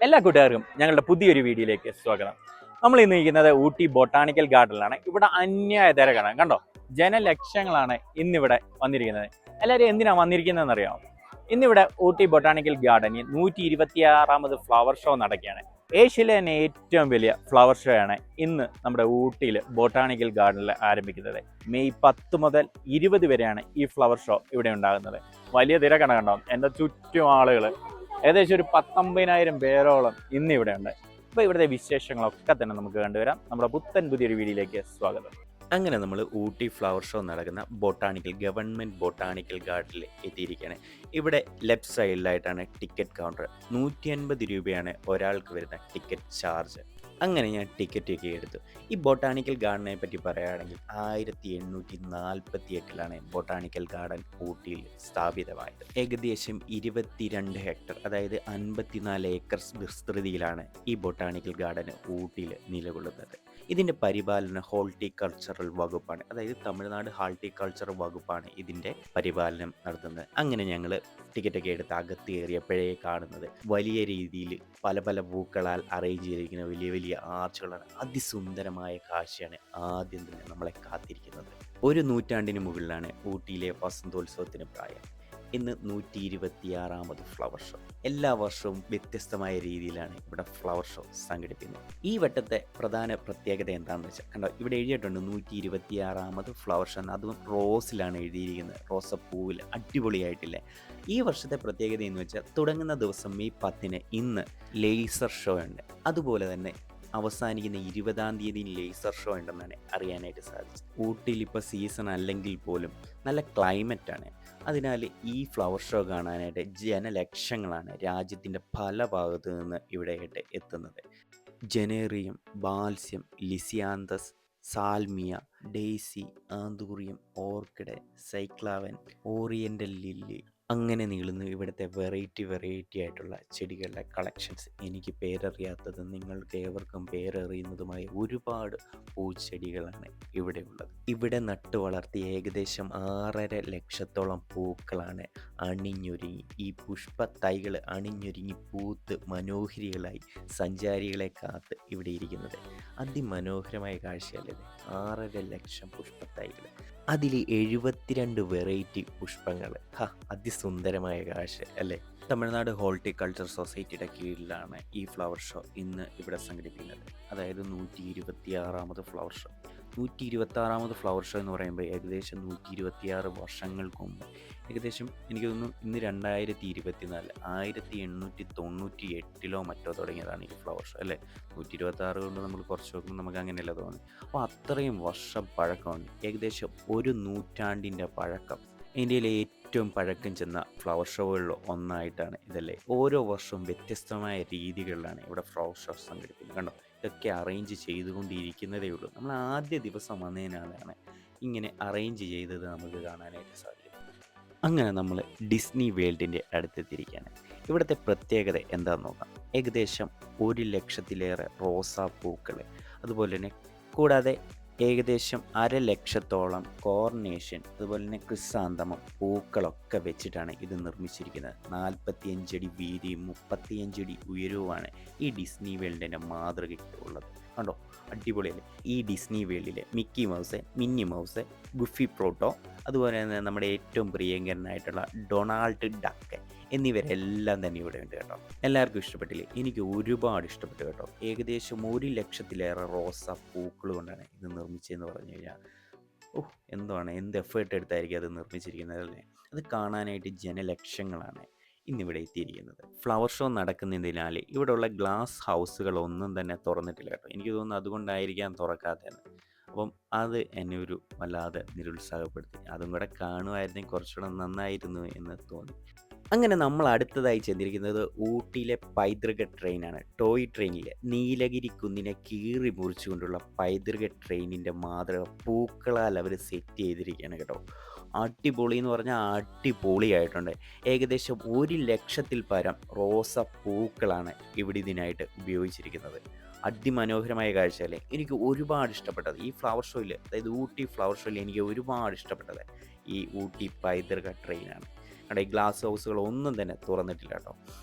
എല്ലാ കൂട്ടുകാർക്കും ഞങ്ങളുടെ പുതിയൊരു വീഡിയോയിലേക്ക് സ്വാഗതം. നമ്മൾ ഇന്ന് ഇരിക്കുന്നത് ഊട്ടി ബൊട്ടാണിക്കൽ ഗാർഡനിലാണ്. ഇവിടെ അന്യായ തിരക്കാണ്. കണ്ടോ, ജനലക്ഷങ്ങളാണ് ഇന്നിവിടെ വന്നിരിക്കുന്നത്. എല്ലാവരും എന്തിനാണ് വന്നിരിക്കുന്നതെന്ന് അറിയാമോ? ഇന്നിവിടെ ഊട്ടി ബൊട്ടാണിക്കൽ ഗാർഡനിൽ 126ാമത് ഫ്ലവർ ഷോ നടക്കുകയാണ്. ഏഷ്യയിലെ തന്നെ ഏറ്റവും വലിയ ഫ്ലവർ ഷോ ആണ് ഇന്ന് നമ്മുടെ ഊട്ടിയിൽ ബൊട്ടാണിക്കൽ ഗാർഡനിൽ ആരംഭിക്കുന്നത്. മെയ് 10 മുതൽ 20 വരെയാണ് ഈ ഫ്ലവർ ഷോ ഇവിടെ ഉണ്ടാകുന്നത്. വലിയ തിരക്കാണ്. കണ്ടോ, എൻ്റെ ചുറ്റും ആളുകൾ, ഏകദേശം ഒരു 19,000 പേരോളം ഇന്നിവിടെ ഉണ്ട്. അപ്പോൾ ഇവിടുത്തെ വിശേഷങ്ങളൊക്കെ തന്നെ നമുക്ക് കണ്ടുവരാം. നമ്മുടെ പുതിയൊരു വീഡിയോയിലേക്ക് സ്വാഗതം. അങ്ങനെ നമ്മൾ ഊട്ടി ഫ്ലവർ ഷോ നടക്കുന്ന ഗവൺമെൻറ് ബൊട്ടാണിക്കൽ ഗാർഡനിൽ എത്തിയിരിക്കുകയാണ്. ഇവിടെ ലെഫ്റ്റ് സൈഡിലായിട്ടാണ് ടിക്കറ്റ് കൗണ്ടർ. 150 രൂപയാണ് ഒരാൾക്ക് വരുന്ന ടിക്കറ്റ് ചാർജ്. അങ്ങനെ ഞാൻ ടിക്കറ്റൊക്കെ എടുത്തു. ഈ ബൊട്ടാണിക്കൽ ഗാർഡനെ പറ്റി പറയുകയാണെങ്കിൽ 1848 ബൊട്ടാണിക്കൽ ഗാർഡൻ ഊട്ടിയിൽ സ്ഥാപിതമായത്. ഏകദേശം 22 ഹെക്ടർ, അതായത് 54 ഏക്കർസ് വിസ്തൃതിയിലാണ് ഈ ബൊട്ടാണിക്കൽ ഗാർഡൻ ഊട്ടിയിൽ നിലകൊള്ളുന്നത്. ഇതിൻ്റെ പരിപാലനം ഹോർട്ടിക്കൾച്ചറൽ വകുപ്പാണ്, അതായത് തമിഴ്നാട് ഹോർട്ടിക്കൾച്ചർ വകുപ്പാണ് ഇതിൻ്റെ പരിപാലനം നടത്തുന്നത്. അങ്ങനെ ഞങ്ങൾ ടിക്കറ്റൊക്കെ എടുത്ത് അകത്ത് കയറിയപ്പോഴേ കാണുന്നത് വലിയ രീതിയിൽ പല പല പൂക്കളാൽ അറേഞ്ച് ചെയ്തിരിക്കുന്ന വലിയ വലിയ ആർച്ചുകളാണ്. അതിസുന്ദരമായ കാഴ്ചയാണ് ആദ്യം തന്നെ നമ്മളെ കാത്തിരിക്കുന്നത്. ഒരു നൂറ്റാണ്ടിന് മുകളിലാണ് ഊട്ടിയിലെ വസന്തോത്സവത്തിന് പ്രായം. ഇന്ന് 126ാമത് ഫ്ലവർ ഷോ. എല്ലാ വർഷവും വ്യത്യസ്തമായ രീതിയിലാണ് ഇവിടെ ഫ്ലവർ ഷോ സംഘടിപ്പിക്കുന്നത്. ഈ വട്ടത്തെ പ്രധാന പ്രത്യേകത എന്താണെന്ന് വെച്ചാൽ, കണ്ടോ, ഇവിടെ എഴുതിയിട്ടുണ്ട് 126ാമത് ഫ്ലവർ ഷോ എന്ന്. അതും റോസിലാണ് എഴുതിയിരിക്കുന്നത്, റോസപ്പൂവിൽ. അടിപൊളിയായിട്ടില്ലേ? ഈ വർഷത്തെ പ്രത്യേകത എന്ന് വെച്ചാൽ, തുടങ്ങുന്ന ദിവസം മെയ് 10 ഇന്ന് ലേസർ ഷോ ഉണ്ട്. അതുപോലെ തന്നെ അവസാനിക്കുന്ന 20-ാം തീയതി ലേസർ ഷോ ഉണ്ടെന്നാണ് അറിയാനായിട്ട് സാധിച്ചത്. ഊട്ടിയിൽ ഇപ്പോൾ സീസൺ അല്ലെങ്കിൽ പോലും നല്ല ക്ലൈമറ്റാണ്. അതിനാൽ ഈ ഫ്ലവർ ഷോ കാണാനായിട്ട് ജനലക്ഷങ്ങളാണ് രാജ്യത്തിൻ്റെ പല ഭാഗത്തു നിന്ന് ഇവിടെയായിട്ട് എത്തുന്നത്. ജനേറിയം, ബാൽസ്യം, ലിസിയാന്തസ്, സാൽമിയ, ഡെയ്സി, ആന്തൂറിയം, ഓർക്കിഡ്, സൈക്ലാവൻ, ഓറിയൻ്റൽ ലില്ലി, അങ്ങനെ നീളുന്നു ഇവിടുത്തെ വെറൈറ്റി ആയിട്ടുള്ള ചെടികളുടെ കളക്ഷൻസ്. എനിക്ക് പേരറിയാത്തതും നിങ്ങൾക്ക് ഏവർക്കും പേരറിയുന്നതുമായ ഒരുപാട് പൂച്ചെടികളാണ് ഇവിടെ ഉള്ളത്. ഇവിടെ നട്ടു വളർത്തി ഏകദേശം 6.5 ലക്ഷത്തോളം പൂക്കളാണ് അണിഞ്ഞൊരുങ്ങി, ഈ പുഷ്പ തൈകൾ അണിഞ്ഞൊരുങ്ങി പൂത്ത് മനോഹരികളായി സഞ്ചാരികളെ കാത്ത് ഇവിടെ ഇരിക്കുന്നത്. അതിമനോഹരമായ കാഴ്ചയല്ലേ? 6.5 ലക്ഷം പുഷ്പത്തൈകൾ, അതിൽ 72 വെറൈറ്റി പുഷ്പങ്ങൾ. അതിസുന്ദരമായ കാഴ്ച അല്ലേ? തമിഴ്നാട് ഹോർട്ടിക്കൾച്ചർ സൊസൈറ്റിയുടെ കീഴിലാണ് ഈ ഫ്ലവർ ഷോ ഇന്ന് ഇവിടെ സംഘടിപ്പിക്കുന്നത്. അതായത് 126ാമത് ഫ്ലവർ ഷോ. 126ാമത് ഫ്ലവർ ഷോ എന്ന് പറയുമ്പോൾ ഏകദേശം 126 വർഷങ്ങൾക്ക് മുമ്പ്, ഏകദേശം എനിക്ക് തോന്നുന്നു ഇന്ന് 2024, 1898 മറ്റോ തുടങ്ങിയതാണ് ഈ ഫ്ലവർ ഷോ അല്ലേ? 126 കൊണ്ട് നമ്മൾ കുറച്ച് നോക്കുമ്പോൾ നമുക്ക് അങ്ങനെയല്ല തോന്നി. അപ്പോൾ അത്രയും വർഷം പഴക്കമുണ്ട്, ഏകദേശം ഒരു നൂറ്റാണ്ടിൻ്റെ പഴക്കം. ഇന്ത്യയിലെ ഏറ്റവും പഴക്കം ചെന്ന ഫ്ലവർ ഷോകളിൽ ഒന്നായിട്ടാണ് ഇതല്ലേ? ഓരോ വർഷവും വ്യത്യസ്തമായ രീതികളിലാണ് ഇവിടെ ഫ്ലവർ ഷോ സംഘടിപ്പിക്കുന്നത്. കണ്ടോ, ഇതൊക്കെ അറേഞ്ച് ചെയ്തുകൊണ്ടിരിക്കുന്നതേ ഉള്ളൂ. നമ്മൾ ആദ്യ ദിവസം വന്നതിനാലാണ് ഇങ്ങനെ അറേഞ്ച് ചെയ്തത് നമുക്ക് കാണാനായിട്ട് സാധിക്കും. അങ്ങനെ നമ്മൾ ഡിസ്നി വേൾഡിൻ്റെ അടുത്തെത്തിയിരിക്കുകയാണ്. ഇവിടുത്തെ പ്രത്യേകത എന്താണെന്ന് നോക്കാം. ഏകദേശം 1 ലക്ഷത്തിലേറെ റോസാപ്പൂക്കൾ, അതുപോലെ തന്നെ കൂടാതെ ഏകദേശം 1/2 ലക്ഷത്തോളം കോർണേഷൻ, അതുപോലെ തന്നെ ക്രിസാന്തമം പൂക്കളൊക്കെ വെച്ചിട്ടാണ് ഇത് നിർമ്മിച്ചിരിക്കുന്നത്. 45 അടി വീതിയും 35 അടി ഉയരവുമാണ് ഈ ഡിസ്നി വേൾഡിൻ്റെ മാതൃകയ്ക്ക് ഉള്ളത്. കണ്ടോ, അടിപൊളിയല്ലേ? ഈ ഡിസ്നി വേൾഡിലെ മിക്കി മൗസ്, മിന്നി മൗസ്, ഗുഫി പ്രോട്ടോ, അതുപോലെ തന്നെ നമ്മുടെ ഏറ്റവും പ്രിയങ്കരനായിട്ടുള്ള ഡൊണാൾഡ് ഡക്ക് എന്നിവരെല്ലാം തന്നെ ഇവിടെ ഉണ്ട് കേട്ടോ. എല്ലാവർക്കും ഇഷ്ടപ്പെട്ടില്ലേ? എനിക്ക് ഒരുപാട് ഇഷ്ടപ്പെട്ടു കേട്ടോ. ഏകദേശം 1 ലക്ഷത്തിലേറെ റോസ പൂക്കൾ കൊണ്ടാണ് ഇത് നിർമ്മിച്ചതെന്ന് പറഞ്ഞു കഴിഞ്ഞാൽ, എന്ത് എഫേർട്ട് എടുത്തായിരിക്കും അത് നിർമ്മിച്ചിരിക്കുന്നത് അല്ലേ? അത് കാണാനായിട്ട് ജനലക്ഷങ്ങളാണ് ഇന്നിവിടെ എത്തിയിരിക്കുന്നത്. ഫ്ലവർ ഷോ നടക്കുന്നതിനാൽ ഇവിടെയുള്ള ഗ്ലാസ് ഹൗസുകളൊന്നും തന്നെ തുറന്നിട്ടില്ല കേട്ടോ. എനിക്ക് തോന്നുന്നു അതുകൊണ്ടായിരിക്കാം തുറക്കാത്തതെന്ന്. അപ്പം അത് എന്നെ ഒരു വല്ലാതെ നിരുത്സാഹപ്പെടുത്തി. അതും കൂടെ കാണുമായിരുന്നെങ്കിൽ കുറച്ചുകൂടെ നന്നായിരുന്നു എന്ന് തോന്നി. അങ്ങനെ നമ്മൾ അടുത്തതായി ചെന്നിരിക്കുന്നത് ഊട്ടിയിലെ പൈതൃക ട്രെയിനാണ്. ടോയ് ട്രെയിനിലെ നീലഗിരി കുന്നിനെ കീറി മുറിച്ചുകൊണ്ടുള്ള പൈതൃക ട്രെയിനിൻ്റെ മാതൃക പൂക്കളാൽ അവർ സെറ്റ് ചെയ്തിരിക്കുകയാണ് കേട്ടോ. അടിപൊളി എന്ന് പറഞ്ഞാൽ അടിപൊളിയായിട്ടുണ്ട്. ഏകദേശം 1 ലക്ഷത്തിൽ പരം റോസ പൂക്കളാണ് ഇവിടെ ഇതിനായിട്ട് ഉപയോഗിച്ചിരിക്കുന്നത്. അതിമനോഹരമായ കാഴ്ചയല്ലേ? എനിക്ക് ഒരുപാട് ഇഷ്ടപ്പെട്ടത് ഈ ഫ്ലവർ ഷോയിൽ, അതായത് ഊട്ടി ഫ്ലവർ ഷോയിൽ എനിക്ക് ഒരുപാട് ഇഷ്ടപ്പെട്ടത് ഈ ഊട്ടി പൈതൃക ട്രെയിനാണ്. അവിടെ ഈ ഗ്ലാസ് ഹൗസുകൾ ഒന്നും തന്നെ തുറന്നിട്ടില്ല കേട്ടോ.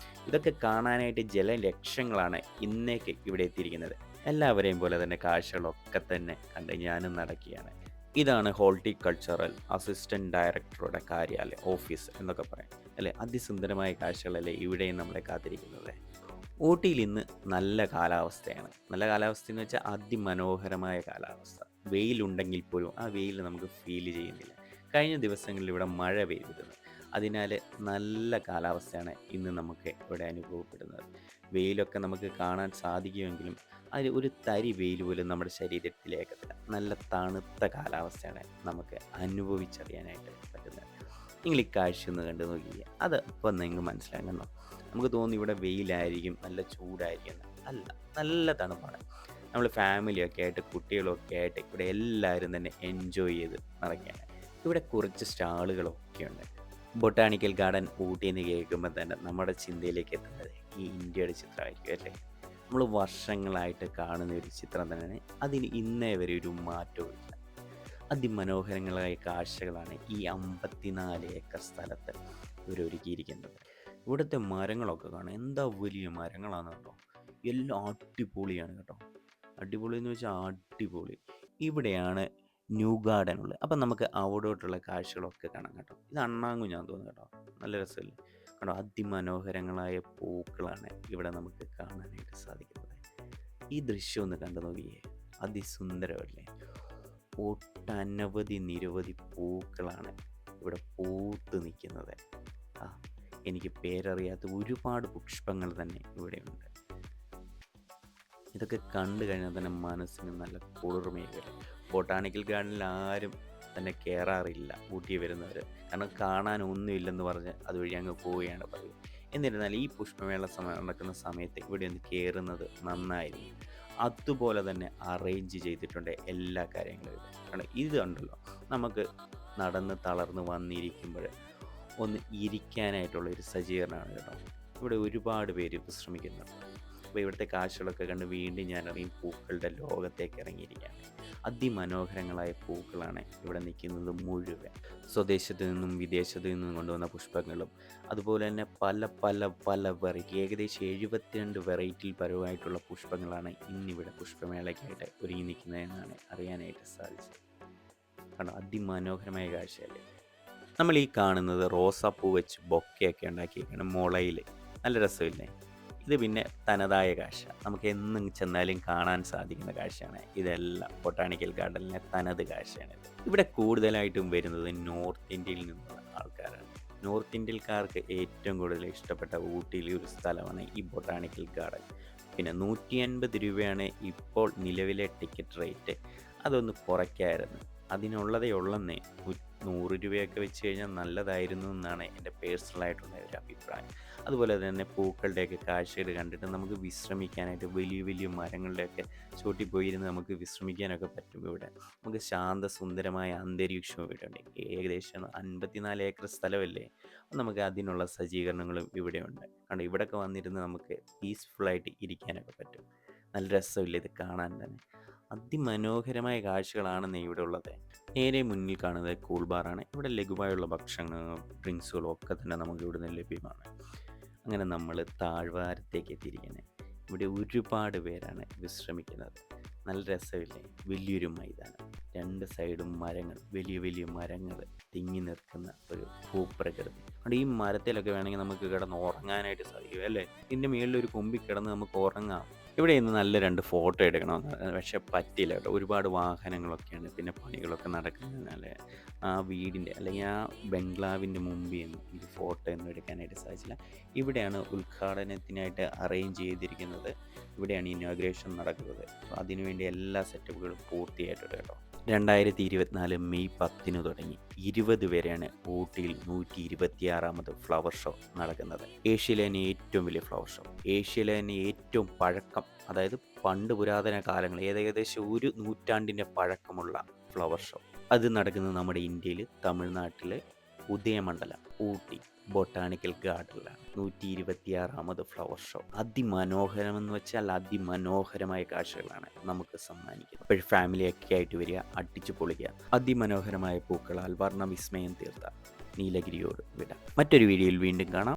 ഇതൊക്കെ കാണാനായിട്ട് ജനലക്ഷങ്ങളാണ് ഇന്നേക്ക് ഇവിടെ എത്തിയിരിക്കുന്നത്. എല്ലാവരെയും പോലെ തന്നെ കാഴ്ചകളൊക്കെ തന്നെ കണ്ട് ഞാനും നടക്കുകയാണ്. ഇതാണ് ഹോർട്ടിക്കൾച്ചറൽ അസിസ്റ്റന്റ് ഡയറക്ടറുടെ കാര്യാലയം, ഓഫീസ് എന്നൊക്കെ പറയാം അല്ലേ. അതിസുന്ദരമായ കാഴ്ചകളല്ലേ ഇവിടെയും നമ്മളെ കാത്തിരിക്കുന്നത്. ഊട്ടിയിൽ ഇന്ന് നല്ല കാലാവസ്ഥയാണ്. നല്ല കാലാവസ്ഥ എന്ന് വെച്ചാൽ അതിമനോഹരമായ കാലാവസ്ഥ. വെയിലുണ്ടെങ്കിൽ പോലും ആ വെയിൽ നമുക്ക് ഫീൽ ചെയ്യുന്നില്ല. കഴിഞ്ഞ ദിവസങ്ങളിൽ ഇവിടെ മഴ പെയ്തിരുന്നു. അതിനാൽ നല്ല കാലാവസ്ഥയാണ് ഇന്ന് നമുക്ക് ഇവിടെ അനുഭവപ്പെടുന്നത്. വെയിലൊക്കെ നമുക്ക് കാണാൻ സാധിക്കുമെങ്കിലും അതിൽ ഒരു തരി വെയിൽ പോലും നമ്മുടെ ശരീരത്തിലേക്കത്തില്ല. നല്ല തണുത്ത കാലാവസ്ഥയാണ് നമുക്ക് അനുഭവിച്ചറിയാനായിട്ട് പറ്റുന്നത്. നിങ്ങൾ ഈ കാഴ്ച ഒന്ന് കണ്ടു നോക്കിക്കുക. അത് ഇപ്പം നിങ്ങൾക്ക് മനസ്സിലാകുന്നുണ്ടോ? നമുക്ക് തോന്നുന്നു ഇവിടെ വെയിലായിരിക്കും, നല്ല ചൂടായിരിക്കും എന്ന്. അല്ല, നല്ല തണുപ്പാണ്. നമ്മൾ ഫാമിലിയൊക്കെ ആയിട്ട് കുട്ടികളൊക്കെ ആയിട്ട് ഇവിടെ എല്ലാവരും തന്നെ എൻജോയ് ചെയ്ത് നടക്കുകയാണ്. ഇവിടെ കുറച്ച് സ്റ്റാളുകളൊക്കെ ഉണ്ട്. ബൊട്ടാണിക്കൽ ഗാർഡൻ ഊട്ടി എന്ന് കേൾക്കുമ്പോൾ തന്നെ നമ്മുടെ ചിന്തയിലേക്ക് എത്തുന്നത് ഈ ഇന്ത്യയുടെ ചിത്രമായിരിക്കും അല്ലേ. നമ്മൾ വർഷങ്ങളായിട്ട് കാണുന്ന ഒരു ചിത്രം തന്നെയാണ്. അതിന് ഇന്നേ വരെ ഒരു മാറ്റവും ഇല്ല. അതിമനോഹരങ്ങളായ കാഴ്ചകളാണ് ഈ 54 ഏക്കർ സ്ഥലത്ത് ഇവരൊരുക്കിയിരിക്കുന്നത്. ഇവിടുത്തെ മരങ്ങളൊക്കെ കാണാം, എന്താ വലിയ മരങ്ങളാണ് കേട്ടോ. എല്ലാം അടിപൊളിയാണ് കേട്ടോ. അടിപൊളി എന്ന് വെച്ചാൽ അടിപൊളി. ഇവിടെയാണ് ന്യൂ ഗാർഡൻ ഉള്ളത്. അപ്പം നമുക്ക് അവിടോട്ടുള്ള കാഴ്ചകളൊക്കെ കാണാം കേട്ടോ. ഇത് അണ്ണാങ്കുഞ്ഞാന്ന് തോന്നുന്നു കേട്ടോ. നല്ല രസമല്ലേ കേട്ടോ. അതിമനോഹരങ്ങളായ പൂക്കളാണ് ഇവിടെ നമുക്ക് കാണാനായിട്ട് സാധിക്കുന്നത്. ഈ ദൃശ്യം ഒന്ന് കണ്ടു നോക്കിയേ, അതിസുന്ദരമല്ലേ. ഒട്ടനവധി നിരവധി പൂക്കളാണ് ഇവിടെ പൂത്ത് നിൽക്കുന്നത്. എനിക്ക് പേരറിയാത്ത ഒരുപാട് പുഷ്പങ്ങൾ തന്നെ ഇവിടെയുണ്ട്. ഇതൊക്കെ കണ്ടു കഴിഞ്ഞാൽ തന്നെ മനസ്സിന് നല്ല കുളിർമയേകല്ലേ. ബൊട്ടാണിക്കൽ ഗാർഡനിൽ ആരും തന്നെ കയറാറില്ല ഊട്ടി വരുന്നവർ. കാരണം കാണാൻ ഒന്നുമില്ലെന്ന് പറഞ്ഞ് അതുവഴി അങ്ങ് പോവുകയാണ് പതിവ്. എന്നിരുന്നാൽ ഈ പുഷ്പമേള നടക്കുന്ന സമയത്ത് ഇവിടെ ഒന്ന് കയറുന്നത് നന്നായിരിക്കും. അതുപോലെ തന്നെ അറേഞ്ച് ചെയ്തിട്ടുണ്ട് എല്ലാ കാര്യങ്ങളും. കാരണം ഇത് കണ്ടല്ലോ, നമുക്ക് നടന്ന് തളർന്ന് വന്നിരിക്കുമ്പോൾ ഒന്ന് ഇരിക്കാനായിട്ടുള്ളൊരു സജ്ജീകരണമാണ് കേട്ടോ. ഇവിടെ ഒരുപാട് പേര് വിശ്രമിക്കുന്നുണ്ട്. അപ്പോൾ ഇവിടുത്തെ കാഴ്ചകളൊക്കെ കണ്ട് വീണ്ടും ഞാൻ ഇറങ്ങി പൂക്കളുടെ ലോകത്തേക്ക് ഇറങ്ങിയിരിക്കുകയാണ്. അതിമനോഹരങ്ങളായ പൂക്കളാണ് ഇവിടെ നിൽക്കുന്നത് മുഴുവൻ. സ്വദേശത്ത് നിന്നും വിദേശത്ത് നിന്നും കൊണ്ടുവന്ന പുഷ്പങ്ങളും അതുപോലെ തന്നെ പല പല പല വെറൈറ്റി, ഏകദേശം 72 വെറൈറ്റിയിൽ പരമായിട്ടുള്ള പുഷ്പങ്ങളാണ് ഇന്നിവിടെ പുഷ്പമേളയ്ക്കായിട്ട് ഒരുങ്ങി നിൽക്കുന്നതെന്നാണ് അറിയാനായിട്ട് സാധിച്ചത്. കാരണം അതിമനോഹരമായ കാഴ്ചയല്ലേ. നമ്മൾ ഈ കാണുന്നത് റോസാപ്പൂ വെച്ച് ബൊക്കെയൊക്കെ ഉണ്ടാക്കിയിരിക്കുകയാണ് മുളയിൽ. നല്ല രസമില്ലേ. ഇത് പിന്നെ തനതായ കാഴ്ച, നമുക്ക് എന്നും ചെന്നാലും കാണാൻ സാധിക്കുന്ന കാഴ്ചയാണ്. ഇതെല്ലാം ബൊട്ടാണിക്കൽ ഗാർഡനിലെ തനത് കാഴ്ചയാണ്. ഇവിടെ കൂടുതലായിട്ടും വരുന്നത് നോർത്ത് ഇന്ത്യയിൽ നിന്നുള്ള ആൾക്കാരാണ്. നോർത്ത് ഇന്ത്യക്കാർക്ക് ഏറ്റവും കൂടുതൽ ഇഷ്ടപ്പെട്ട ഊട്ടിയിലെ ഒരു സ്ഥലമാണ് ഈ ബൊട്ടാണിക്കൽ ഗാർഡൻ. പിന്നെ 150 രൂപയാണ് ഇപ്പോൾ നിലവിലെ ടിക്കറ്റ് റേറ്റ്. അതൊന്ന് കുറയ്ക്കായിരുന്നു. അതിനുള്ളതേ ഉള്ളെന്നേ. 100 രൂപയൊക്കെ വെച്ച് കഴിഞ്ഞാൽ നല്ലതായിരുന്നു എന്നാണ് എൻ്റെ പേഴ്സണലായിട്ടുള്ള ഒരു അഭിപ്രായം. അതുപോലെ തന്നെ പൂക്കളുടെയൊക്കെ കാഴ്ചകൾ കണ്ടിട്ട് നമുക്ക് വിശ്രമിക്കാനായിട്ട് വലിയ വലിയ മരങ്ങളുടെയൊക്കെ ചോട്ടിൽ പോയിരുന്ന് നമുക്ക് വിശ്രമിക്കാനൊക്കെ പറ്റും. ഇവിടെ നമുക്ക് ശാന്തസുന്ദരമായ അന്തരീക്ഷവും ഇവിടെ ഉണ്ട്. ഏകദേശം 54 ഏക്കർ സ്ഥലമല്ലേ. നമുക്ക് അതിനുള്ള സജ്ജീകരണങ്ങളും ഇവിടെ ഉണ്ട്. കാരണം ഇവിടെയൊക്കെ വന്നിരുന്ന് നമുക്ക് പീസ്ഫുള്ളായിട്ട് ഇരിക്കാനൊക്കെ പറ്റും. നല്ല രസമില്ല ഇത് കാണാൻ തന്നെ. അതിമനോഹരമായ കാഴ്ചകളാണെന്ന് ഇവിടെ ഉള്ളത്. നേരെ മുന്നിൽ കാണുന്നത് കൂൾ ബാറാണ്. ഇവിടെ ലഘുവായുള്ള ഭക്ഷണങ്ങളും ഡ്രിങ്ക്സുകളും ഒക്കെ തന്നെ നമുക്ക് ഇവിടുന്ന് ലഭ്യമാണ്. അങ്ങനെ നമ്മൾ താഴ്വാരത്തേക്ക് എത്തിയിരിക്കുന്നത്. ഇവിടെ ഒരുപാട് പേരാണ് വിശ്രമിക്കുന്നത്. നല്ല രസമില്ലേ. വലിയൊരു മൈതാനം, 2 സൈഡും മരങ്ങൾ, വലിയ വലിയ മരങ്ങൾ തിങ്ങി നിൽക്കുന്ന ഒരു ഭൂപ്രകൃതി. അതുകൊണ്ട് ഈ മരത്തിലൊക്കെ വേണമെങ്കിൽ നമുക്ക് കിടന്ന് ഉറങ്ങാനായിട്ട് സാധിക്കും അല്ലേ. ഇതിൻ്റെ മുകളിൽ ഒരു കൊമ്പിൽ കിടന്ന് നമുക്ക് ഉറങ്ങാം. ഇവിടെ ഇന്ന് നല്ല 2 ഫോട്ടോ എടുക്കണമെന്ന്, പക്ഷെ പറ്റില്ല കേട്ടോ. ഒരുപാട് വാഹനങ്ങളൊക്കെയാണ്, പിന്നെ പണികളൊക്കെ നടക്കുന്നതിനാൽ ആ വീടിൻ്റെ അല്ലെങ്കിൽ ആ ബംഗ്ലാവിൻ്റെ മുമ്പിൽ നിന്ന് ഈ ഫോട്ടോ ഒന്നും എടുക്കാനായിട്ട് സാധിച്ചില്ല. ഇവിടെയാണ് ഉദ്ഘാടനത്തിനായിട്ട് അറേഞ്ച് ചെയ്തിരിക്കുന്നത്. ഇവിടെയാണ് ഇനോഗ്രേഷൻ നടക്കുന്നത്. അപ്പോൾ അതിനുവേണ്ടി എല്ലാ സെറ്റപ്പുകളും പൂർത്തിയായിട്ടുണ്ട് കേട്ടോ. 2024 മെയ് 10 തുടങ്ങി 20 വരെയാണ് ഊട്ടിയിൽ 126ാമത് ഫ്ലവർ ഷോ നടക്കുന്നത്. ഏഷ്യയിലെ തന്നെ ഏറ്റവും വലിയ ഫ്ലവർ ഷോ, ഏഷ്യയിലെ തന്നെ ഏറ്റവും പഴക്കം, അതായത് പണ്ട് പുരാതന കാലങ്ങൾ, ഏകദേശം 1 നൂറ്റാണ്ടിൻ്റെ പഴക്കമുള്ള ഫ്ലവർ ഷോ. അത് നടക്കുന്നത് നമ്മുടെ ഇന്ത്യയിൽ തമിഴ്നാട്ടിൽ ഉദയമണ്ഡലം ഊട്ടി ബൊട്ടാണിക്കൽ ഗാർഡനിലാണ് 126ാമത് ഫ്ലവർ ഷോ. അതിമനോഹരമെന്ന് വെച്ചാൽ അതിമനോഹരമായ കാഴ്ചകളാണ് നമുക്ക് സമ്മാനിക്കുന്നത്. അപ്പോൾ ഫാമിലിയൊക്കെ ആയിട്ട് വരിക, അടിച്ചു പൊളിക്കുക. അതിമനോഹരമായ പൂക്കളാൽ വർണ്ണവിസ്മയം തീർത്ത നീലഗിരിയോട് വിടാം. മറ്റൊരു വീഡിയോയിൽ വീണ്ടും കാണാം.